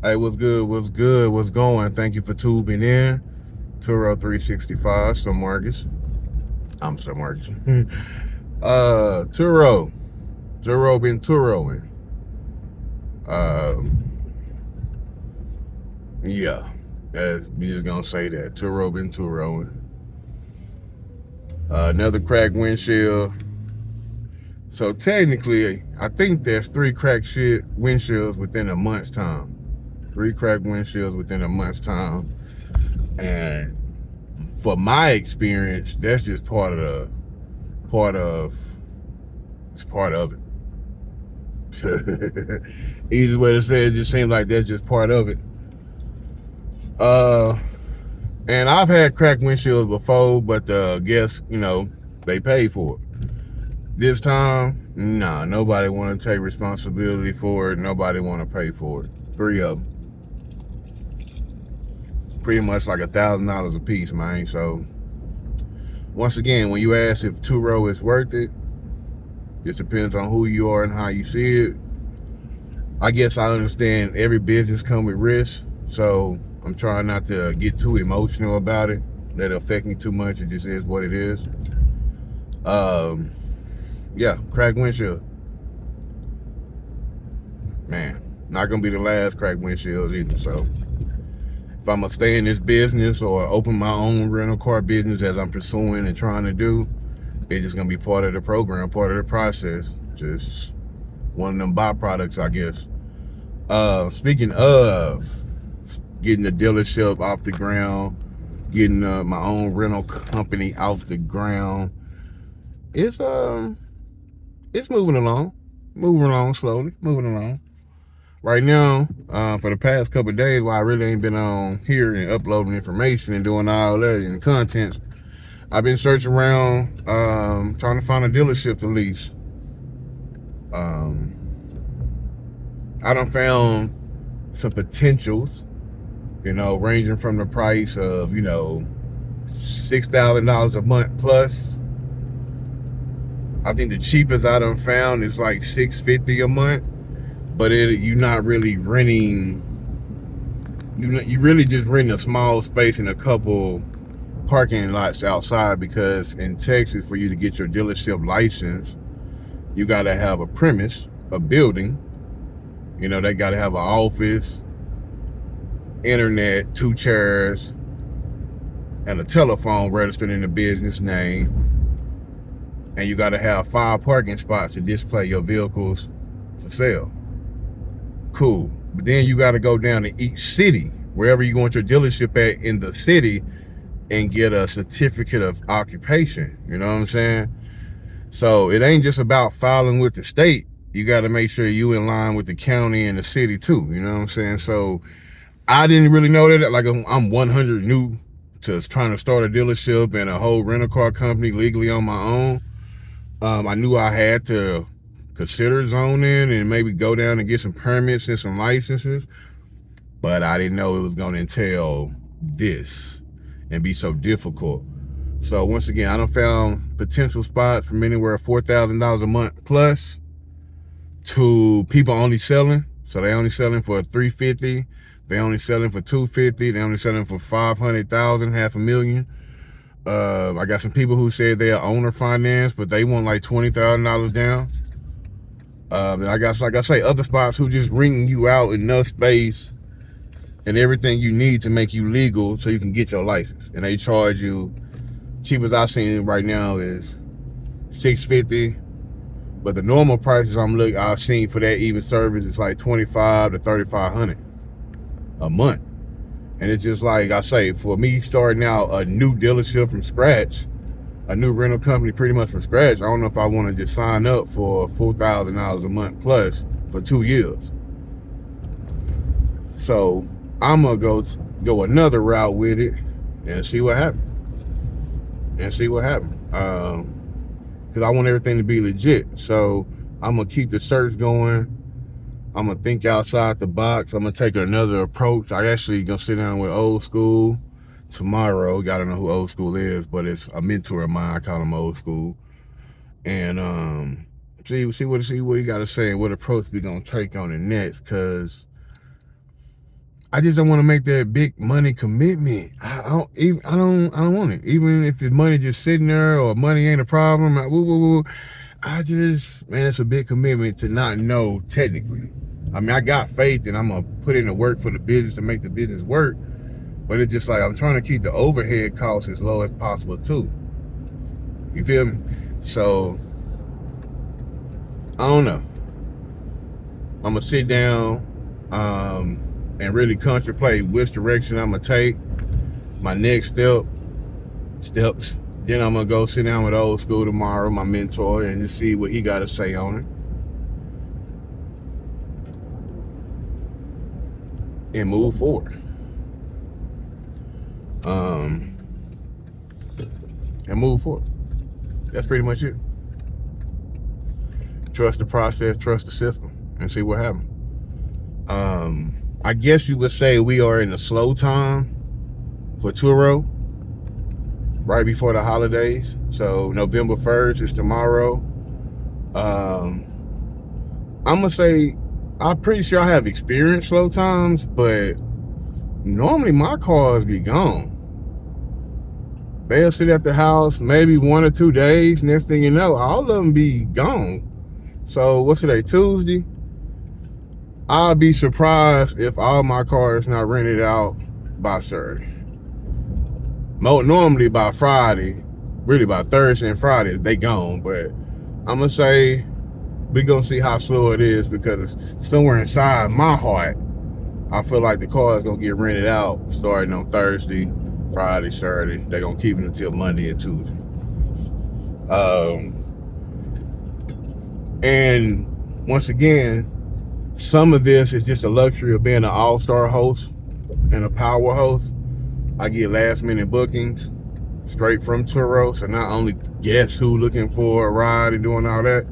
Hey, what's good? What's good? What's going? Thank you for tuning in. Turo 365, some Marcus. I'm some Marcus. Turo. Turo been Turoing. Yeah. We just gonna say that. Turo been Turoing. Another cracked windshield. So technically, I think there's three cracked windshields within a month's time. Three cracked windshields within a month's time. And for my experience, that's just part of it's part of it. Easy way to say it, just seems like that's just part of it. Uh and I've had cracked windshields before, but guess, they paid for it. This time, nah, nobody want to take responsibility for it. Nobody want to pay for it. Three of them. Pretty much like $1,000 a piece, man. So once again, when you ask if Turo is worth it, it depends on who you are and how you see it. I guess I understand every business comes with risk, so I'm trying not to get too emotional about it. Let it affect me too much. It just is what it is. Yeah, cracked windshield. Man, not gonna be the last cracked windshield either. So if I'm gonna stay in this business or open my own rental car business as I'm pursuing and trying to do, it's just gonna be part of the program, part of the process. Just one of them byproducts, I guess. Speaking of getting the dealership off the ground, getting my own rental company off the ground, it's moving along slowly, moving along. Right now, for the past couple of days, while I really ain't been on here and uploading information and doing all that and content, I've been searching around, trying to find a dealership to lease. I done found some potentials, ranging from the price of, $6,000 a month plus. I think the cheapest I done found is like $650 a month, but you're not really renting. You really just renting a small space in a couple parking lots outside, because in Texas, for you to get your dealership license, you got to have a premise, a building. They got to have an office, internet, 2 chairs, and a telephone registered in the business name. And you got to have 5 parking spots to display your vehicles for sale. Cool. But then you got to go down to each city, wherever you want your dealership at in the city, and get a certificate of occupation. You know what I'm saying? So it ain't just about filing with the state. You got to make sure you in line with the county and the city too. You know what I'm saying? So I didn't really know that. Like, I'm 100 new to trying to start a dealership and a whole rental car company legally on my own. I knew I had to consider zoning and maybe go down and get some permits and some licenses, but I didn't know it was going to entail this and be so difficult. So once again, I done found potential spots from anywhere $4,000 a month plus to people only selling. So they only selling for $350. They only selling for $250. They only selling for $500,000, $500,000. I got some people who said they're owner finance, but they want like $20,000 down. And I got, like I say, other spots who just renting you out enough space and everything you need to make you legal so you can get your license. And they charge you, cheapest I've seen right now is $650. But the normal prices I've seen for that even service is like $2,500 to $3,500 a month. And it's just like I say, for me starting out a new dealership from scratch, a new rental company pretty much from scratch, I don't know if I want to just sign up for $4,000 a month plus for 2 years. So I'm gonna go another route with it and see what happens. Because I want everything to be legit. So I'm gonna keep the search going. I'm gonna think outside the box. I'm gonna take another approach. I actually gonna sit down with Old School tomorrow. Gotta know who Old School is, but it's a mentor of mine. I call him Old School. And see what he got to say and what approach we gonna take on it next. Cause I just don't want to make that big money commitment. I don't want it. Even if it's money just sitting there or money ain't a problem. I just, man, it's a big commitment to not know technically. I mean, I got faith and I'm gonna put in the work for the business to make the business work. But it's just like I'm trying to keep the overhead costs as low as possible too. You feel me? So I don't know. I'm gonna sit down and really contemplate which direction I'm gonna take, my next steps. Then I'm gonna go sit down with Old School tomorrow, my mentor, and just see what he got to say on it, and move forward. That's pretty much it. Trust the process, trust the system, and see what happens. I guess you would say we are in a slow time for Turo, right before the holidays. So November 1st is tomorrow. I'm gonna say I'm pretty sure I have experienced slow times, but normally my cars be gone. They'll sit at the house maybe 1 or 2 days. Next thing you know, all of them be gone. So what's today, Tuesday? I'll be surprised if all my cars not rented out by Saturday. Normally by Friday, really by Thursday and Friday, they gone. But I'm gonna say we're gonna see how slow it is, because somewhere inside my heart, I feel like the car is gonna get rented out starting on Thursday, Friday, Saturday. They're gonna keep it until Monday and Tuesday. And once again, some of this is just a luxury of being an all-star host and a power host. I get last minute bookings straight from Turo. So not only guess who looking for a ride and doing all that,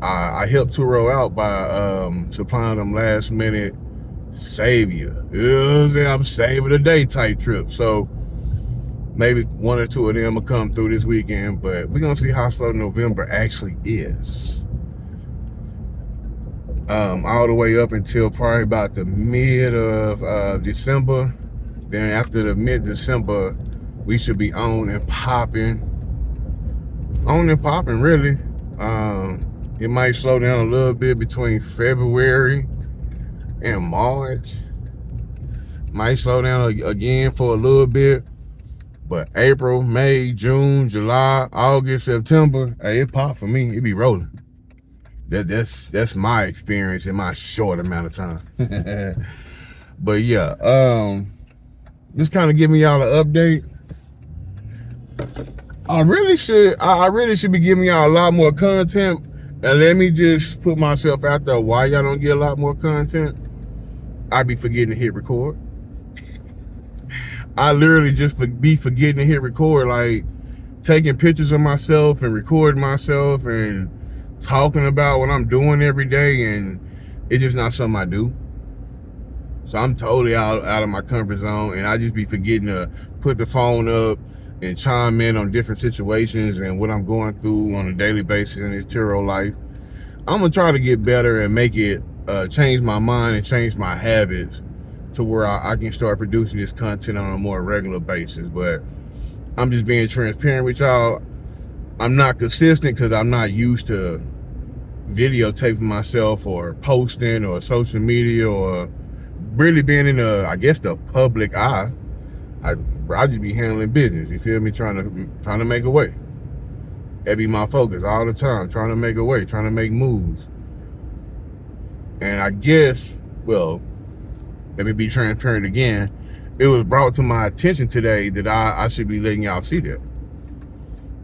I help Turo out by supplying them last minute save you. You know what I'm saying? I'm saving a day type trip. So maybe 1 or 2 of them will come through this weekend, but we're gonna see how slow November actually is. All the way up until probably about the mid of December. Then after the mid-December, we should be on and popping really. It might slow down a little bit between February and March. Might slow down again for a little bit. But April, May, June, July, August, September, hey, it pop for me. It be rolling. That's my experience in my short amount of time. But yeah, just kind of giving y'all an update. I really should be giving y'all a lot more content. And let me just put myself out there why y'all don't get a lot more content. I be forgetting to hit record. I literally just be forgetting to hit record, like taking pictures of myself and recording myself and talking about what I'm doing every day, and it's just not something I do. So I'm totally out of my comfort zone, and I just be forgetting to put the phone up and chime in on different situations and what I'm going through on a daily basis in this Turo life. I'm gonna try to get better and make it change my mind and change my habits to where I can start producing this content on a more regular basis. But I'm just being transparent with y'all. I'm not consistent because I'm not used to videotaping myself or posting or social media or really being in the public eye. I just be handling business, you feel me? Trying to make a way. That be my focus all the time, trying to make a way, trying to make moves. And I guess, well, let me be transparent again. It was brought to my attention today that I should be letting y'all see that.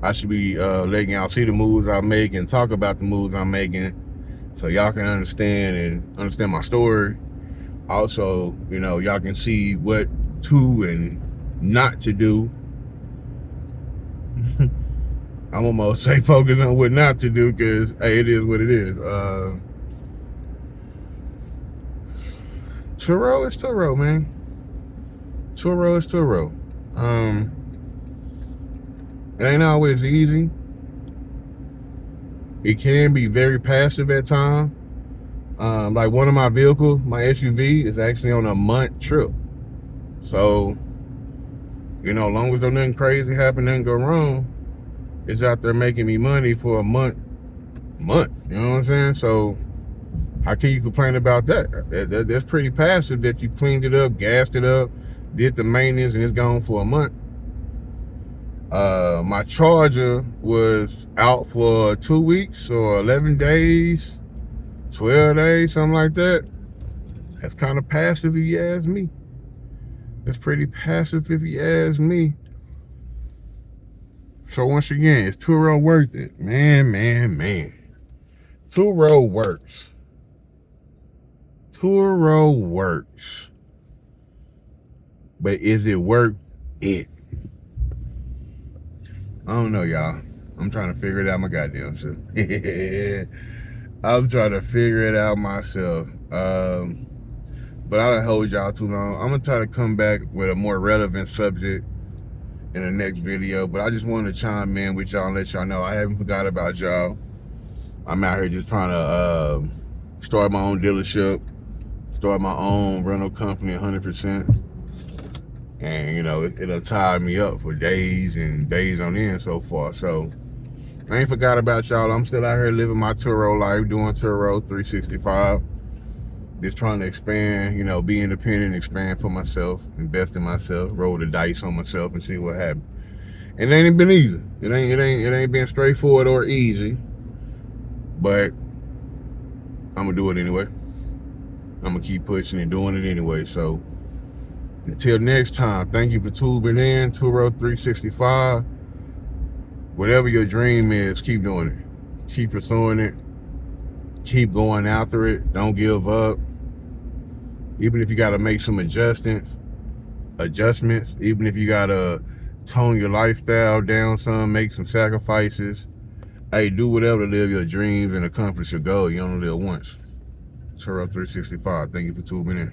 I should be letting y'all see the moves I make and talk about the moves I'm making, so y'all can understand my story. Also, you know, y'all can see what to and not to do. I'm almost say focus on what not to do, because hey, it is what it is. Turo is Turo, man. Turo is Turo. It ain't always easy. It can be very passive at times. Like one of my vehicles, my SUV, is actually on a month trip. So, you know, as long as there's nothing crazy happen, nothing go wrong, it's out there making me money for a month. You know what I'm saying? So how can you complain about that? That's pretty passive that you cleaned it up, gassed it up, did the maintenance, and it's gone for a month. My charger was out for 2 weeks or 11 days, 12 days, something like that. That's kind of passive if you ask me. That's pretty passive if you ask me. So once again, is Turo worth it? Man. Turo works. Turo works. But is it worth it? I don't know, y'all. I'm trying to figure it out my goddamn self. I'm trying to figure it out myself. But I don't hold y'all too long. I'm gonna try to come back with a more relevant subject in the next video. But I just wanted to chime in with y'all and let y'all know I haven't forgot about y'all. I'm out here just trying to start my own dealership, start my own rental company 100%. And, you know, it'll tie me up for days and days on end so far. So I ain't forgot about y'all. I'm still out here living my Turo life, doing Turo 365. Just trying to expand, you know, be independent, expand for myself, invest in myself, roll the dice on myself and see what happens. It ain't been easy. It ain't been straightforward or easy. But I'm gonna do it anyway. I'm gonna keep pushing and doing it anyway. So until next time, thank you for tuning in, Turo 365. Whatever your dream is, keep doing it. Keep pursuing it. Keep going after it. Don't give up. Even if you gotta make some adjustments, even if you gotta tone your lifestyle down some, make some sacrifices. Hey, do whatever to live your dreams and accomplish your goal. You only live once. Turo 365. Thank you for tuning in.